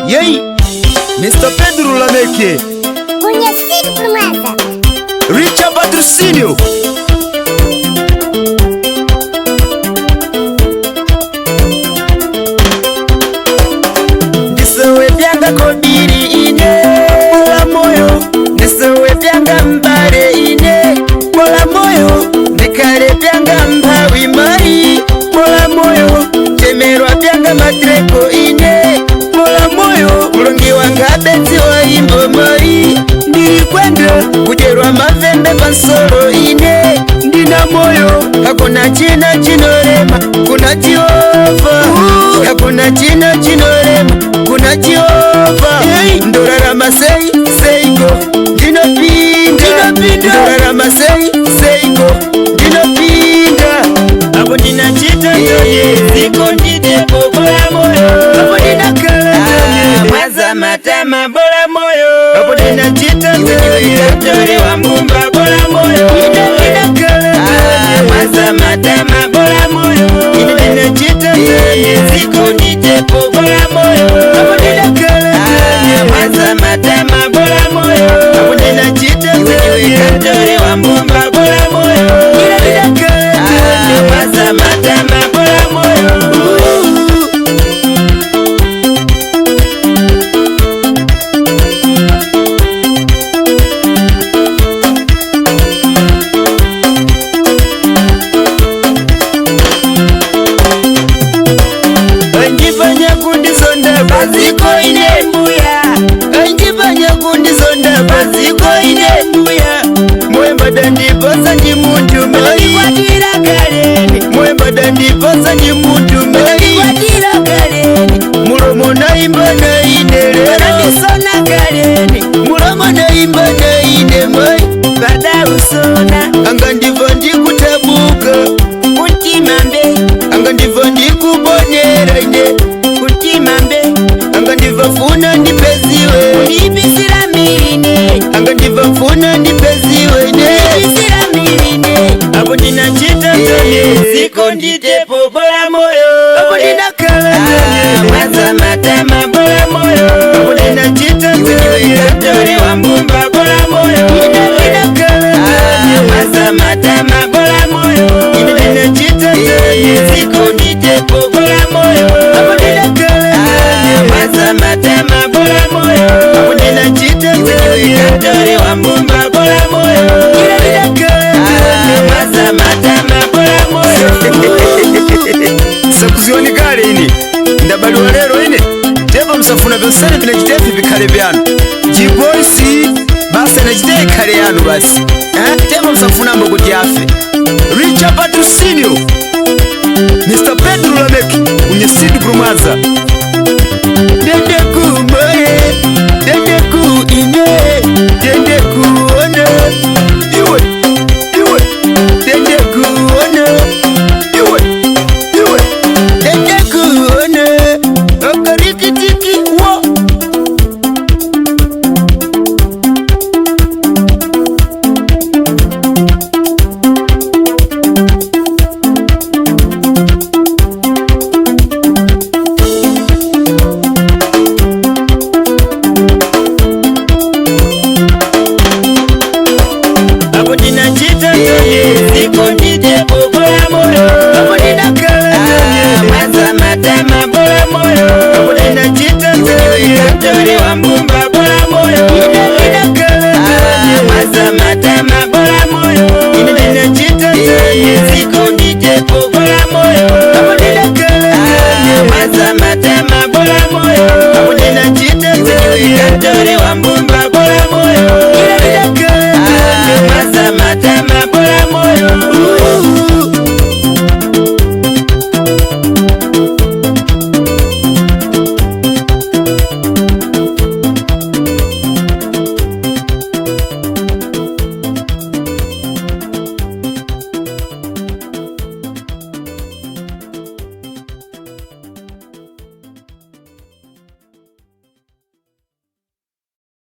Yei, Mr. Pedro Lameke, Conhecido Promessa, Richard Patrocínio. Ndisowe byanga kodiri ine pola moyo, ndisowe byanga mbare ine pola moyo, ndikare byanga mbawi mai pola moyo, chemerwa byanga matreko ine pola moyo, mulungi wanga beti wa imbo mai, ndiri kwenda kujerwa mavembe pansoro ine, ndina moyo hakuna china chinorema, kuna Jehova hakuna china chinorema, kuna Jehova. Ndorarama sei seiko ndinopinda, ndorarama sei seiko ndinopinda, apo ndinachita toye ziko nditepo bola moyo, apo ndinakala mwaza matama bola moyo, apo ndinachita toye tore wa mbumba bola moyo, ndinakala mwaza matama bola moyo, ndinachita toye ziko nditepo bola moyo, apo ndinakala mwaza matama bola moyo, apo ndinachita toye tore wa mbumba bola moyo, ndinakala mwaza matama bola moyo. Anjifanya kundisonda baziko ine mbuya, anjifanya kundisonda baziko ine mbuya, mwemba dandiposa ndi muntu mai kwatira kaleni, mwemba dandiposa ndi muntu mai kwatira kaleni, mulomo naimba na ine lero ndisona kaleni, mulomo naimba na ine mai bada usona, anga ndivo ndikutabuka kutimambe, anga ndivo ndikubonera ine kutimambe, anga ndivo funa ndipeziwe unibisira mine, anga ndivo funa ndipeziwe ine unibisira mine, apo ndinachita toye ziko nditepo bola moyo, apo ndinakala mwaza matama bola moyo, apo ndinachita toye tore wa mbumba bola moyo, ndinakala mwaza matama bola moyo, ndinachita toye ziko nditepo bola moyo, apo ndinakala mwaza matama bola moyo, apo ndinachita toye tore wa mbumba bola moyo, ndinakala mwaza matama bola moyo. Sakuzioni kale ini ndabaliwa lero ine tevo msafuna vyosene vina jitefi vikale vyanu jiboisi basi na jitei kale yanu basi tevo msafuna mbogo diafe Richard Patrocínio, Mr. Pedro Lameke, Conhecido Promessa.